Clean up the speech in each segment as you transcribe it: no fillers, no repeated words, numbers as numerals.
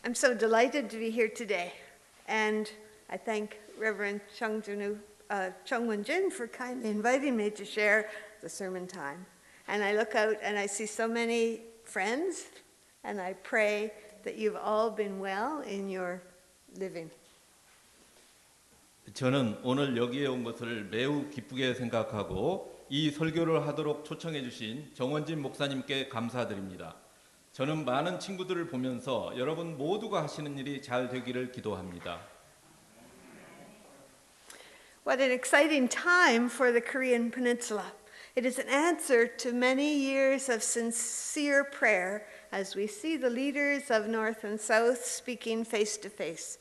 I'm so delighted to be here today, and I thank Reverend Chung Wen-jin for kindly inviting me to share the sermon time. And I look out and I see so many friends, and I pray that you've all been well in your living. 저는 오늘 여기에 온 것을 매우 기쁘게 생각하고 이 설교를 하도록 초청해 주신 정원진 목사님께 감사드립니다. 저는 많은 친구들을 보면서 여러분 모두가 하시는 일이 잘 되기를 기도합니다. What an exciting time for the Korean Peninsula. It is an answer to many years of sincere prayer as we see the leaders of North and South speaking face to face.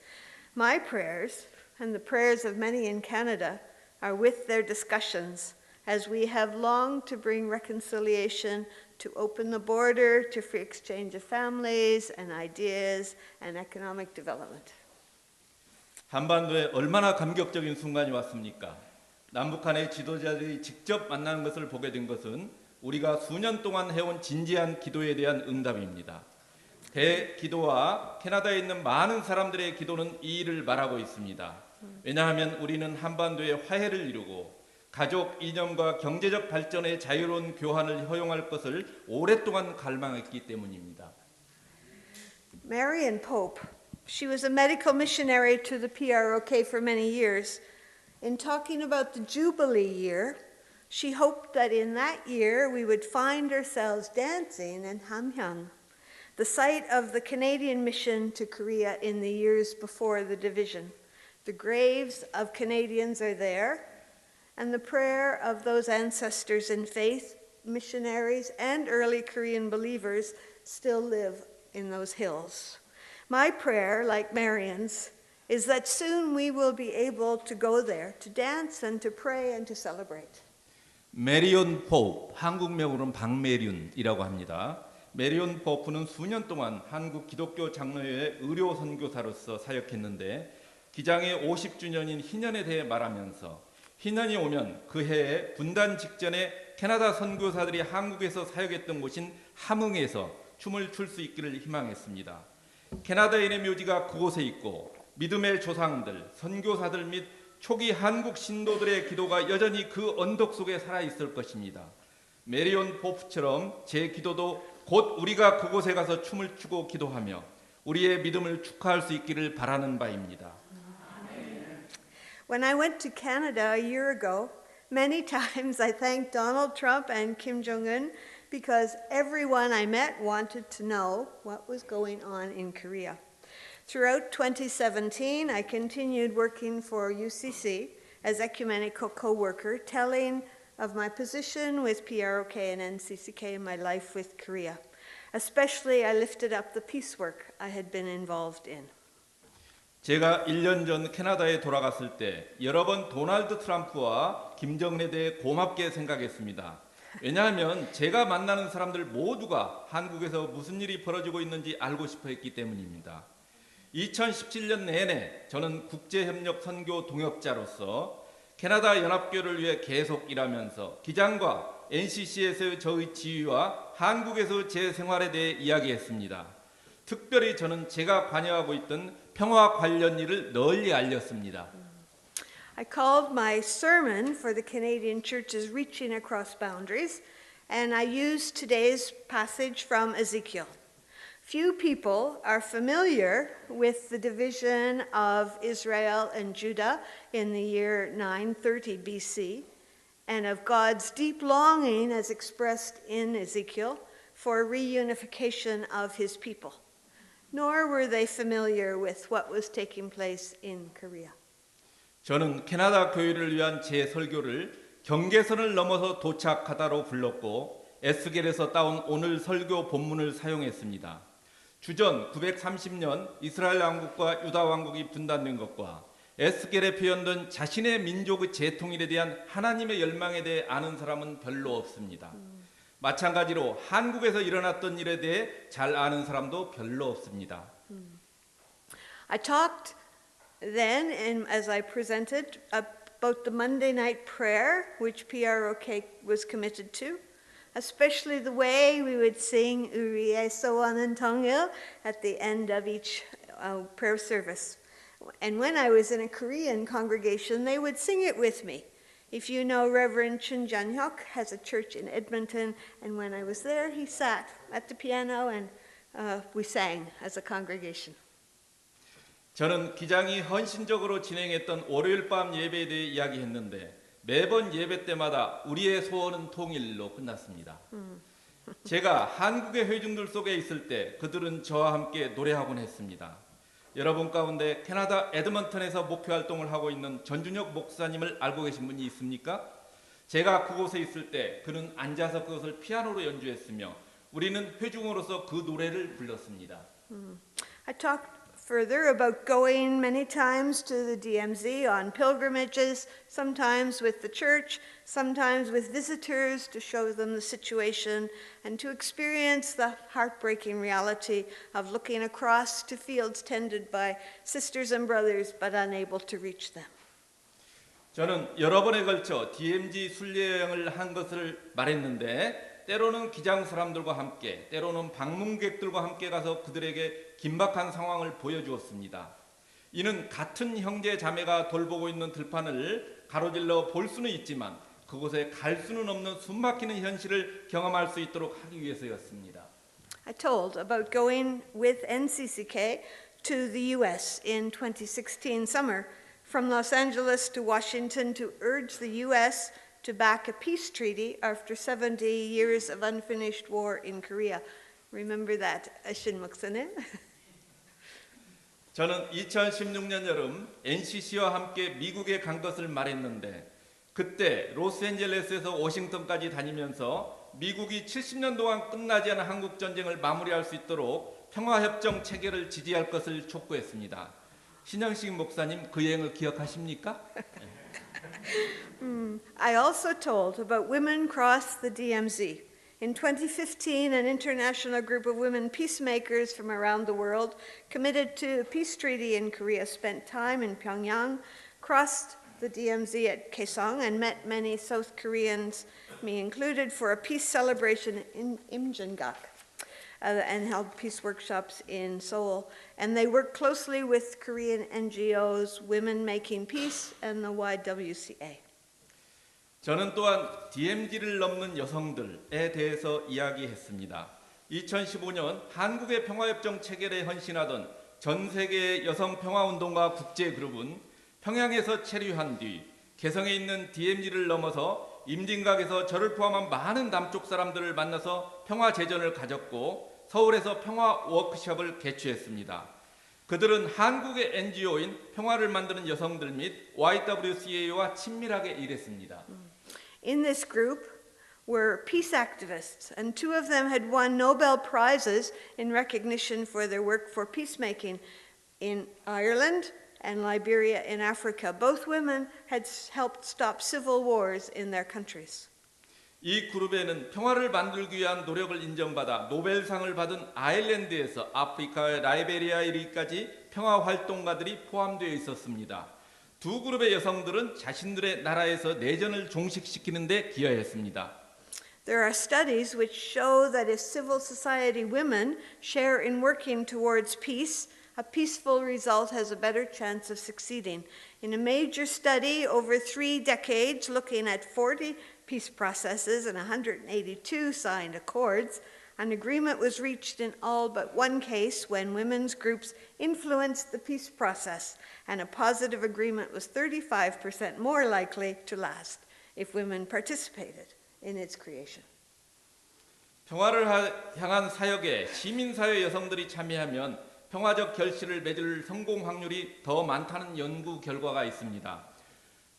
My prayers and the prayers of many in Canada are with their discussions as we have longed to bring reconciliation, to open the border, to free exchange of families and ideas and economic development. 한반도에 얼마나 감격적인 순간이 왔습니까? 남북한의 지도자들이 직접 만나는 것을 보게 된 것은 우리가 수년 동안 해온 진지한 기도에 대한 응답입니다. 대기도와 캐나다에 있는 많은 사람들의 기도는 이 일을 말하고 있습니다. 왜냐하면 우리는 한반도의 화해를 이루고 가족 이념과 경제적 발전의 자유로운 교환을 허용할 것을 오랫동안 갈망했기 때문입니다. Marian Pope, she was a medical missionary to the PROK for many years. In talking about the Jubilee year, she hoped that in that year we would find ourselves dancing in Hamhyeong, the site of the Canadian mission to Korea in the years before the division. The graves of Canadians are there, and the prayer of those ancestors in faith, missionaries, and early Korean believers still live in those hills. My prayer, like Marian's, is that soon we will be able to go there to dance and to pray and to celebrate. 메리온 포프, 한국명으로는 박메륜이라고 합니다. 메리온 포프는 수년 동안 한국 기독교 장로회의 의료 선교사로서 사역했는데 기장의 50주년인 희년에 대해 말하면서 희년이 오면 그 해에 분단 직전에 캐나다 선교사들이 한국에서 사역했던 곳인 함흥에서 춤을 출 수 있기를 희망했습니다. 캐나다인의 묘지가 그곳에 있고 믿음의 조상들, 선교사들 및 초기 한국 신도들의 기도가 여전히 그 언덕 속에 살아있을 것입니다. 메리온 포프처럼 제 기도도 곧 우리가 그곳에 가서 춤을 추고 기도하며 우리의 믿음을 축하할 수 있기를 바라는 바입니다. When I went to Canada a year ago, many times I thanked Donald Trump and Kim Jong-un because everyone I met wanted to know what was going on in Korea. Throughout 2017, I continued working for UCC as ecumenical co-worker, telling of my position with PROK and NCCK in my life with Korea. Especially, I lifted up the peace work I had been involved in. 제가 1년 전 캐나다에 돌아갔을 때 여러 번 도널드 트럼프와 김정은에 대해 고맙게 생각했습니다. 왜냐하면 제가 만나는 사람들 모두가 한국에서 무슨 일이 벌어지고 있는지 알고 싶어 했기 때문입니다. 2017년 내내 저는 국제협력 선교 동역자로서 캐나다 연합교를 위해 계속 일하면서 기장과 NCC에서의 저의 지휘와 한국에서 제 생활에 대해 이야기했습니다. 특별히 저는 제가 관여하고 있던 평화 관련 일을 널리 알렸습니다. I called my sermon for the Canadian churches reaching across boundaries, and I used today's passage from Ezekiel. Few people are familiar with the division of Israel and Judah in the year 930 BC, and of God's deep longing as expressed in Ezekiel for reunification of his people. Nor were they familiar with what was taking place in Korea. 저는 캐나다 교회를 위한 제 설교를 경계선을 넘어서 도착하다로 불렀고 에스겔에서 따온 오늘 설교 본문을 사용했습니다. 주전 930년 이스라엘 왕국과 유다 왕국이 분단된 것과 에스겔에 표현된 자신의 민족의 재통일에 대한 하나님의 열망에 대해 아는 사람은 별로 없습니다. 마찬가지로 한국에서 일어났던 일에 대해 잘 아는 사람도 별로 없습니다. I talked then, as I presented, about the Monday night prayer, which PROK was committed to, especially the way we would sing Uriye Sowanan Tongil at the end of each prayer service. And when I was in a Korean congregation, they would sing it with me. If you know, Reverend Chun Jan-hyuk has a church in Edmonton, and when I was there, he sat at the piano and we sang as a congregation. 저는 기장이 헌신적으로 진행했던 월요일 밤 예배에 대해 이야기했는데 매번 예배 때마다 우리의 소원은 통일로 끝났습니다. 제가 한국의 회중들 속에 있을 때 그들은 저와 함께 노래하곤 했습니다. 여러분 가운데 캐나다 에드먼턴에서 목회 활동을 하고 있는 전준혁 목사님을 알고 계신 분이 있습니까? 제가 그곳에 있을 때 그는 앉아서 그것을 피아노로 연주했으며 우리는 회중으로서 그 노래를 불렀습니다. I talked further about going many times to the DMZ on pilgrimages, sometimes with the church, sometimes with visitors to show them the situation and to experience the heartbreaking reality of looking across to fields tended by sisters and brothers but unable to reach them. 저는 여러 번에 걸쳐 DMZ 순례 여행을 한 것을 말했는데 때로는 기장 사람들과 함께, 때로는 방문객들과 함께 가서 그들에게 긴박한 상황을 보여주었습니다. 이는 같은 형제 자매가 돌보고 있는 들판을 가로질러 볼 수는 있지만 그곳에 갈 수는 없는 숨막히는 현실을 경험할 수 있도록 하기 위해서였습니다. I told about going with NCCK to the U.S. in 2016 summer from Los Angeles to Washington to urge the U.S. to back a peace treaty after 70 years of unfinished war in Korea. Remember that, Shin 목사님? 저는 2016년 여름 NCC와 함께 미국에 간 것을 말했는데 그때 로스앤젤레스에서 워싱턴까지 다니면서 미국이 70년 동안 끝나지 않은 한국 전쟁을 마무리할 수 있도록 평화협정 체결을 지지할 것을 촉구했습니다. 신영식 목사님 그 여행을 기억하십니까? I also told about Women Cross the DMZ. In 2015, an international group of women peacemakers from around the world committed to a peace treaty in Korea spent time in Pyongyang, crossed the DMZ at Kaesong, and met many South Koreans, me included, for a peace celebration in Imjingak. And held peace workshops in Seoul. And they worked closely with Korean NGOs, Women Making Peace, and the YWCA. 저는 또한 DMZ를 넘는 여성들에 대해서 이야기했습니다. 2015년 한국의 평화협정 체결에 헌신하던 전 세계의 여성 평화운동가 국제그룹은 평양에서 체류한 뒤 개성에 있는 DMZ를 넘어서 임진각에서 저를 포함한 많은 남쪽 사람들을 만나서 평화제전을 가졌고 서울에서 평화 워크숍을 개최했습니다. 그들은 한국의 NGO인 평화를 만드는 여성들 및 YWCA와 친밀하게 일했습니다. In this group were peace activists, and two of them had won Nobel Prizes in recognition for their work for peacemaking in Ireland and Liberia in Africa. Both women had helped stop civil wars in their countries. 이 그룹에는 평화를 만들기 위한 노력을 인정받아 노벨상을 받은 아일랜드에서 아프리카의 라이베리아에 이르기까지 평화 활동가들이 포함되어 있었습니다. 두 그룹의 여성들은 자신들의 나라에서 내전을 종식시키는 데 기여했습니다. There are studies which show that if civil society women share in working towards peace, a peaceful result has a better chance of succeeding. In a major study over 3 decades looking at 40 peace processes and 182 signed accords, an agreement was reached in all but one case when women's groups influenced the peace process, and a positive agreement was 35% more likely to last if women participated in its creation. 평화를 향한 사역에 시민사회 여성들이 참여하면 평화적 결실을 맺을 성공 확률이 더 많다는 연구 결과가 있습니다.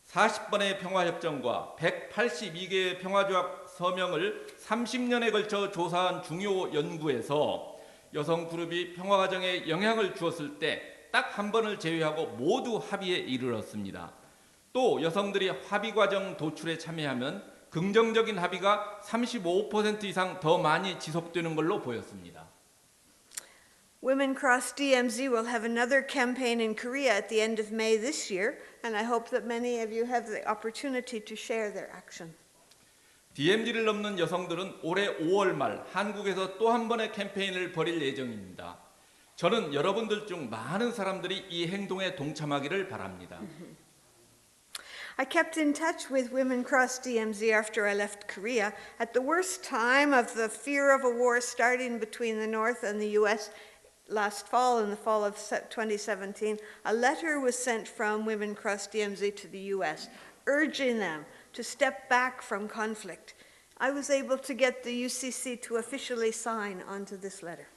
40번의 평화협정과 182개의 평화조약 서명을 30년에 걸쳐 조사한 중요 연구에서 여성 그룹이 평화과정에 영향을 주었을 때 딱 한 번을 제외하고 모두 합의에 이르렀습니다. 또 여성들이 합의과정 도출에 참여하면 긍정적인 합의가 35% 이상 더 많이 지속되는 걸로 보였습니다. Women Cross DMZ will have another campaign in Korea at the end of May this year, and I hope that many of you have the opportunity to share their action. DMZ를 넘는 여성들은 올해 5월 말 한국에서 또 한 번의 캠페인을 벌일 예정입니다. 저는 여러분들 중 많은 사람들이 이 행동에 동참하기를 바랍니다. I kept in touch with Women Cross DMZ after I left Korea. At the worst time of the fear of a war starting between the North and the US last fall, in the fall of 2017, a letter was sent from Women Cross DMZ to the US, urging them to step back from conflict. I was able to get the UCC to officially sign onto this letter.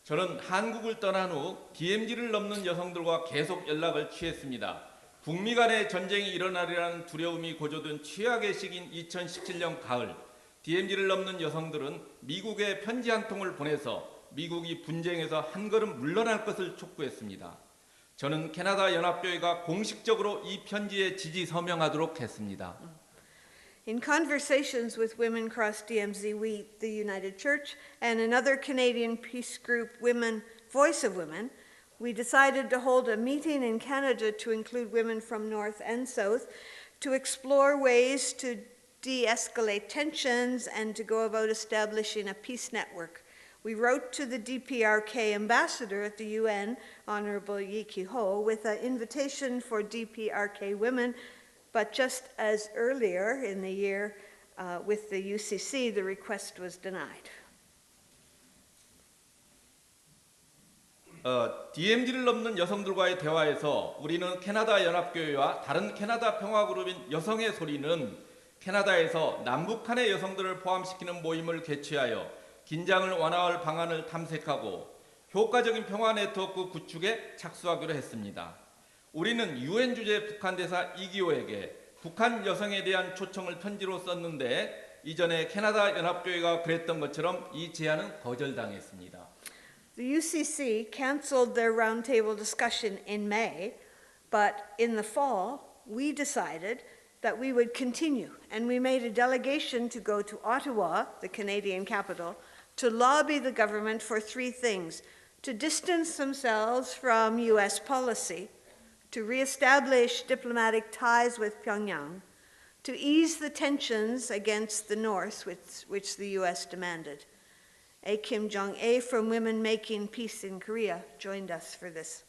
저는 한국을 떠난 후 DMZ를 넘는 여성들과 계속 연락을 취했습니다. 북미 간의 전쟁이 일어나리라는 두려움이 고조된 최악의 시기인 2017년 가을, DMZ를 넘는 여성들은 미국에 편지 한 통을 보내서 미국이 분쟁에서 한 걸음 물러날 것을 촉구했습니다. 저는 캐나다 연합교회가 공식적으로 이 편지에 지지 서명하도록 했습니다. In conversations with Women Cross DMZ, the United Church, and another Canadian peace group, Voice of Women, we decided to hold a meeting in Canada to include women from North and South to explore ways to de-escalate tensions and to go about establishing a peace network. We wrote to the DPRK ambassador at the UN, Honorable Yi Ki-ho, with an invitation for DPRK women, but just as earlier in the year with the UCC, the request was denied. DMZ를 넘는 여성들과의 대화에서 우리는 캐나다 연합교회와 다른 캐나다 평화그룹인 여성의 소리는 캐나다에서 남북한의 여성들을 포함시키는 모임을 개최하여 긴장을 완화할 방안을 탐색하고 효과적인 평화 네트워크 구축에 착수하기로 했습니다. 우리는 UN 주재 북한 대사 이기호에게 북한 여성에 대한 초청을 편지로 썼는데 이전에 캐나다 연합교회가 그랬던 것처럼 이 제안은 거절당했습니다. The UCC canceled their roundtable discussion in May, but in the fall, we decided that we would continue, and we made a delegation to go to Ottawa, the Canadian capital, to lobby the government for three things: to distance themselves from US policy, to reestablish diplomatic ties with Pyongyang, to ease the tensions against the North, which the US demanded. Kim Jong-a from Women Making Peace in Korea joined us for this.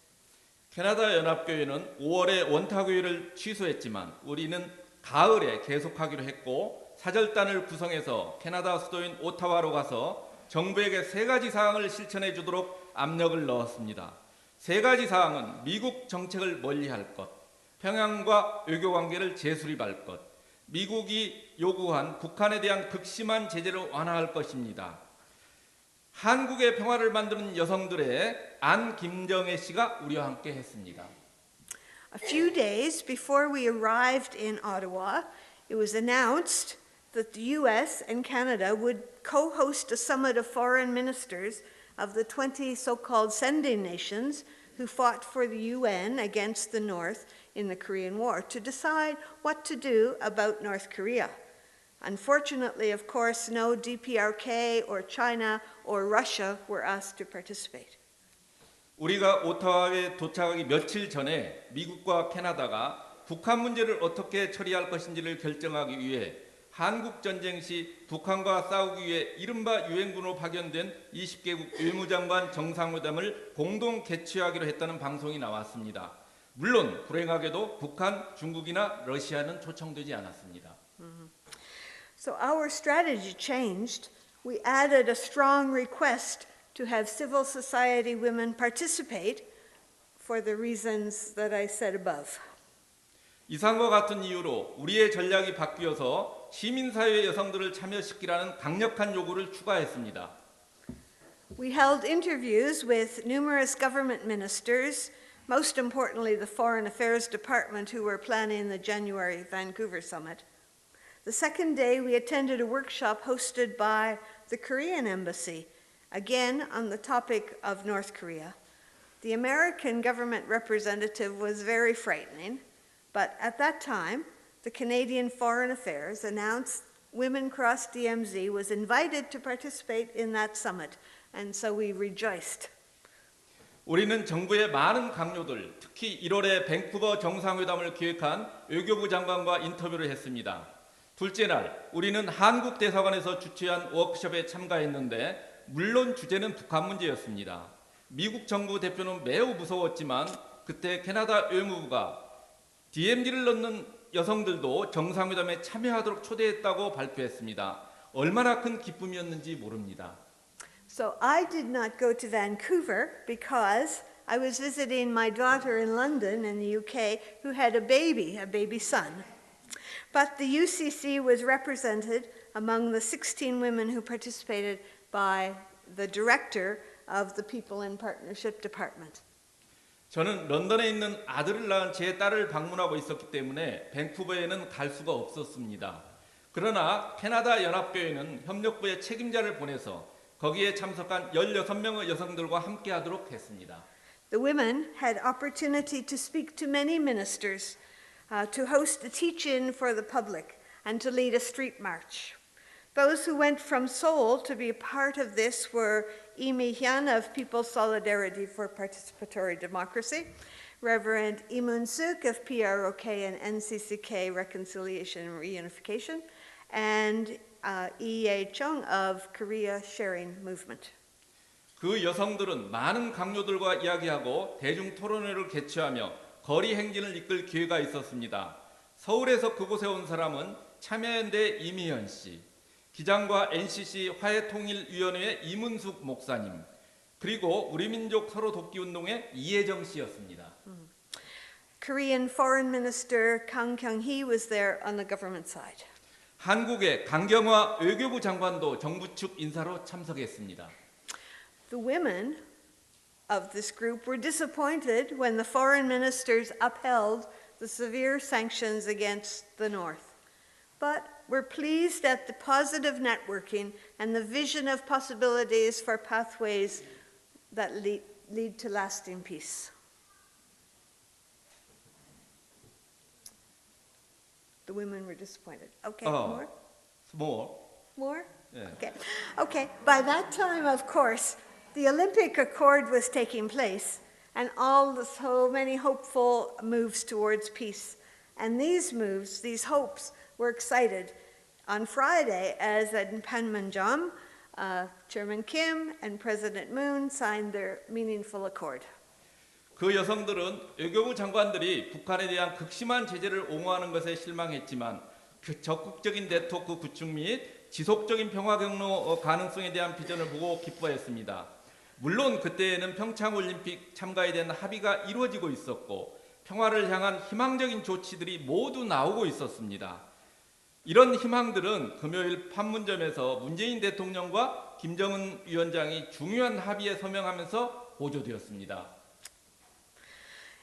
캐나다 연합교회는 5월에 원탁회의를 취소했지만 우리는 가을에 계속하기로 했고 사절단을 구성해서 캐나다 수도인 오타와로 가서 정부에게 세 가지 사항을 실천해 주도록 압력을 넣었습니다. 세 가지 사항은 미국 정책을 멀리할 것, 평양과 외교관계를 재수립할 것, 미국이 요구한 북한에 대한 극심한 제재를 완화할 것입니다. 한국의 평화를 만드는 여성들의 안 김정혜 씨가 우리와 함께 했습니다. A few days before we arrived in Ottawa, it was announced that the US and Canada would co-host a summit of foreign ministers of the 20 so-called sending nations who fought for the UN against the North in the Korean War to decide what to do about North Korea. Unfortunately, of course, no DPRK or China or Russia were asked to participate. 우리가 오타와에 도착하기 며칠 전에 미국과 캐나다가 북한 문제를 어떻게 처리할 것인지를 결정하기 위해 한국 전쟁 시 북한과 싸우기 위해 이른바 유엔군으로 파견된 20개국 외무장관 정상회담을 공동 개최하기로 했다는 방송이 나왔습니다. 물론 불행하게도 북한, 중국이나 러시아는 초청되지 않았습니다. So our strategy changed. We added a strong request to have civil society women participate for the reasons that I said above. 이상과 같은 이유로 우리의 전략이 바뀌어서 시민사회 여성들을 참여시키라는 강력한 요구를 추가했습니다. We held interviews with numerous government ministers, most importantly the Foreign Affairs Department, who were planning the January Vancouver summit. The second day, we attended a workshop hosted by the Korean Embassy, again on the topic of North Korea. The American government representative was very frightening, but at that time, the Canadian Foreign Affairs announced Women Cross DMZ was invited to participate in that summit, and so we rejoiced. 우리는 정부의 많은 강요들, 특히 1월에 밴쿠버 정상회담을 기획한 외교부 장관과 인터뷰를 했습니다. 둘째 날 우리는 한국 대사관에서 주최한 워크숍에 참가했는데 물론 주제는 북한 문제였습니다. 미국 정부 대표는 매우 무서웠지만 그때 캐나다 외무부가 DMZ를 넣는 여성들도 정상회담에 참여하도록 초대했다고 발표했습니다. 얼마나 큰 기쁨이었는지 모릅니다. So I did not go to Vancouver because I was visiting my daughter in London in the UK who had a baby son. But the UCC was represented among the 16 women who participated by the director of the People in Partnership Department. 저는 런던에 있는 아들을 낳은 제 딸을 방문하고 있었기 때문에 밴쿠버에는 갈 수가 없었습니다. 그러나 캐나다 연합교회는 협력부의 책임자를 보내서 거기에 참석한 16명의 여성들과 함께 하도록 했습니다. The women had opportunity to speak to many ministers, to host a teach-in for the public, and to lead a street march. Those who went from Seoul to be a part of this were Lee Mi-hyun of People's Solidarity for Participatory Democracy, Reverend Lee Moon-suk of PROK and NCCK Reconciliation and Reunification, and Lee Ye-chung of Korea Sharing Movement. 그 여성들은 많은 강요들과 이야기하고 대중 토론회를 개최하며 거리 행진을 이끌 기회가 있었습니다. 서울에서 그곳에 온 사람은 참여연대 이미현 씨, 기장과 NCC 화해통일위원회 이문숙 목사님, 그리고 우리민족 서로 돕기운동의 이혜정 씨였습니다. Korean Foreign Minister Kang Kyung-hee was there on the government side. 한국의 강경화 외교부 장관도 정부 측 인사로 참석했습니다. The women of this group were disappointed when the foreign ministers upheld the severe sanctions against the North. But we're pleased at the positive networking and the vision of possibilities for pathways that lead to lasting peace. The women were disappointed. Okay, more? More? Yeah. Okay. By that time, of course, the Olympic Accord was taking place, and so many hopeful moves towards peace. And these moves, these hopes, were excited on Friday as in Panmunjom, Chairman Kim and President Moon signed their meaningful accord. 그 여성들은 외교부 장관들이 북한에 대한 극심한 제재를 옹호하는 것에 실망했지만 그 적극적인 네트워크 구축 및 지속적인 평화 경로 가능성에 대한 비전을 보고 기뻐했습니다. 물론 그때에는 평창올림픽 참가에 대한 합의가 이루어지고 있었고 평화를 향한 희망적인 조치들이 모두 나오고 있었습니다. 이런 희망들은 금요일 판문점에서 문재인 대통령과 김정은 위원장이 중요한 합의에 서명하면서 보조되었습니다.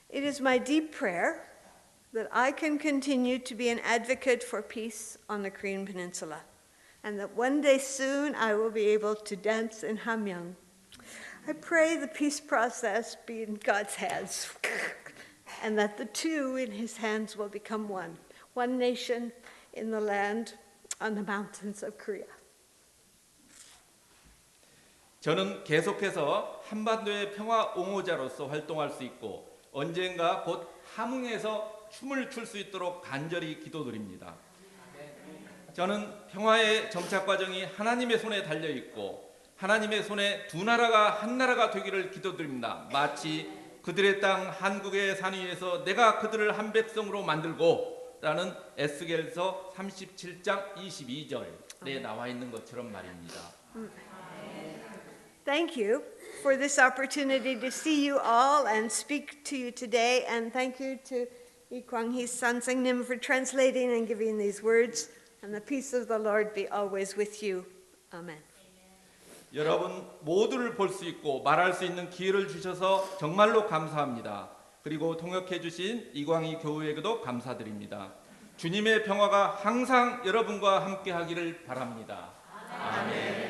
It is my deep prayer that I can continue to be an advocate for peace on the Korean Peninsula, and that one day soon I will be able to dance in Hamyong. I pray the peace process be in God's hands, and that the two in his hands will become one nation in the land on the mountains of Korea. 저는 계속해서 한반도의 평화 옹호자로서 활동할 수 있고 언젠가 곧 함흥에서 춤을 출 수 있도록 간절히 기도드립니다. 저는 평화의 정착 과정이 하나님의 손에 달려 있고 하나님의 손에 두 나라가 한 나라가 되기를 기도드립니다. 마치 그들의 땅 한국의 산 위에서 내가 그들을 한 백성으로 만들고 라는 에스겔서 37장 22절에 나와 있는 것처럼 말입니다. Thank you for this opportunity to see you all and speak to you today, and thank you to Lee Kwang-hee's San Seung-nim for translating and giving these words, and the peace of the Lord be always with you. Amen. 여러분 모두를 볼 수 있고 말할 수 있는 기회를 주셔서 정말로 감사합니다. 그리고 통역해 주신 이광희 교우에게도 감사드립니다. 주님의 평화가 항상 여러분과 함께 하기를 바랍니다. 아멘.